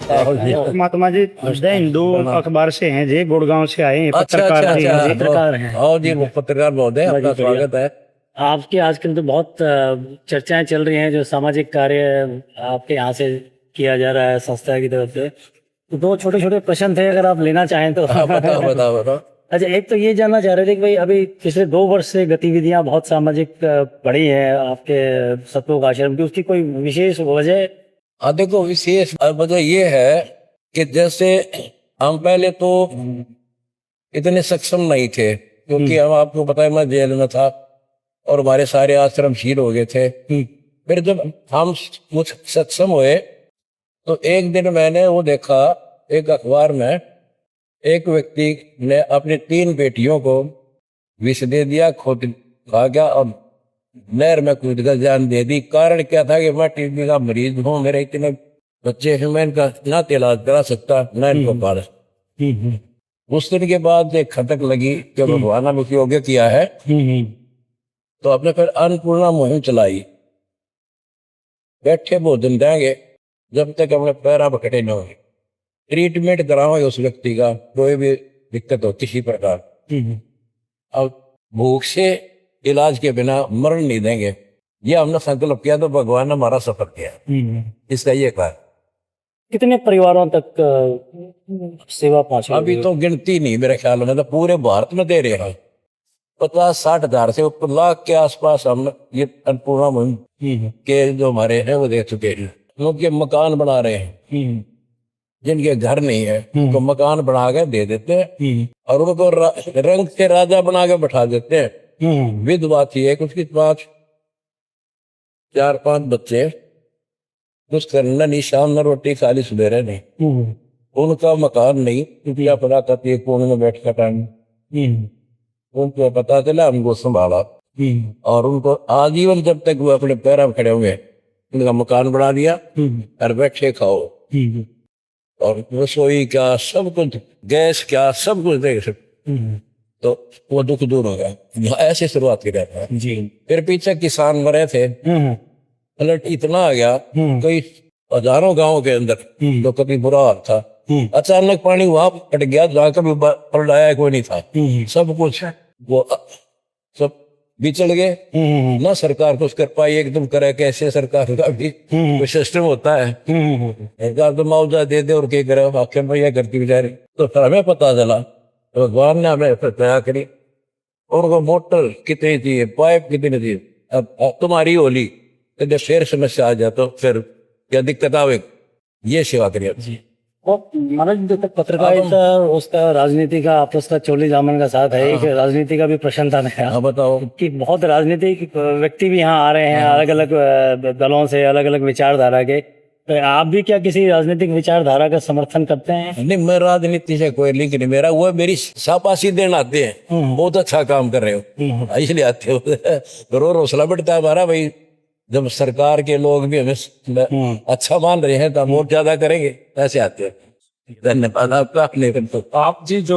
Mahatma ji the Hindu अखबार से हैं जी, गुड़गांव से आए हैं, अच्छा पत्रकार अच्छा जी अच्छा हैं जी। पत्रकार हैं। हाँ जी, वो पत्रकार महोदय, आपका स्वागत है। आपके आजकल तो बहुत चर्चाएं चल रही हैं, जो सामाजिक कार्य आपके यहाँ से किया जा रहा है संस्था की तरफ से। तो दो छोटे छोटे प्रश्न थे, अगर आप लेना चाहें तो। हाँ, बताओ बताओ बताओ। अच्छा, एक तो ये जानना चाह रहे थे कि भाई अभी पिछले 2 वर्ष से गतिविधियां बहुत सामाजिक बढ़ी हैं आपके सतलोक आश्रम की, उसकी कोई विशेष वजह? हाँ देखो, विशेष वजह ये है कि जैसे हम पहले तो इतने सक्षम नहीं थे, क्योंकि हम, आपको पता है, मैं जेल में था और हमारे सारे आश्रम शहीद हो गए थे। फिर जब हम कुछ सक्षम हुए तो एक दिन मैंने वो देखा, एक अखबार में एक व्यक्ति ने अपनी 3 बेटियों को विष दे दिया, खुद खा गया और नहर में कूद कर जान दे दी। कारण क्या था कि मैं टीबी का मरीज हूँ, मेरे इतने बच्चे हैं, मैं इनका ना इलाज करा सकता, ना इनको पाल। उस दिन के बाद एक खटक लगी कि भगवान ने योग्य किया है, तो अपने फिर अन्नपूर्णा मुहिम चलाई। बैठे भोजन देंगे जब तक अपने पैरा पकड़े न हो, ट्रीटमेंट कराओगे उस व्यक्ति का, कोई भी दिक्कत हो किसी प्रकार, अब भूख से इलाज के बिना मरण नहीं देंगे। ये हमने संकल्प किया तो भगवान ने हमारा सफल किया, इसका ये कारण। कितने परिवारों तक सेवा पहुंची? अभी तो गिनती नहीं, मेरे ख्याल में तो पूरे भारत में दे रहे हैं 50-60 हजार से ऊपर, लाख के आसपास हम ये अन्नपूर्णा मुहिम के जो हमारे हैं वो दे चुके हैं। उनके मकान बना रहे हैं, जिनके घर नहीं है तो मकान बना के दे देते हैं और उनको रंग के राजा बना के बैठा देते हैं। विधवा थी एक, उसकी 4-5 बच्चे, उसका नहीं शाम में रोटी खाली सवेरे नहीं, उनका मकान नहीं, क्योंकि अपना कहती है कोने में बैठ कर टाइम, उनको पता चला, हमको संभाला और उनको आजीवन जब तक वो अपने पैरों खड़े हुए उनका मकान बना दिया और बैठे खाओ, और रसोई क्या सब कुछ, गैस क्या सब कुछ देख सकते, तो वो दुख दूर हो गया। ऐसे शुरुआत की रहता है जी। फिर पीछे किसान मरे थे, अलर्ट इतना आ गया, कई हजारों गांव के अंदर तो कभी बुरा हाल था। अचानक पानी वहां कट गया जहाँ कभी पलटाया कोई नहीं था, सब कुछ वो सब बिचड़ गए। ना सरकार कुछ कर पाई, एकदम करे, कैसे सरकार का भी कोई सिस्टम होता है, सरकार तो मुआवजा दे दे और क्या करे, आखिर में यह करती बेचारी। तो फिर हमें पता चला, भगवान ने हमें दया करी, उनको मोटर कितनी चाहिए, पाइप कितनी चाहिए, अब तुम्हारी होली तो जब फिर समस्या आ जाए तो फिर क्या दिक्कत आवे, ये सेवा करिए। महाराज, जब तक पत्रकारिता उसका राजनीति का आपस का चोली दामन का साथ है, एक राजनीति का भी प्रश्न था मेरा। हाँ बताओ। कि बहुत राजनीतिक व्यक्ति भी यहाँ आ रहे हैं, अलग अलग दलों से, अलग अलग विचारधारा के। तो आप भी क्या किसी राजनीतिक विचारधारा का समर्थन करते हैं? नहीं, मैं राजनीति से कोई लिंक नहीं मेरा, वो मेरी शाबाशी देना आते हैं, बहुत अच्छा काम कर रहे हो इसलिए आते हो। जरूर हौसला बढ़ता है हमारा भाई, जब सरकार के लोग भी हमें अच्छा मान रहे हैं तो हम और ज्यादा करेंगे, ऐसे आते हैं। धन्यवाद आपका। आप जी जो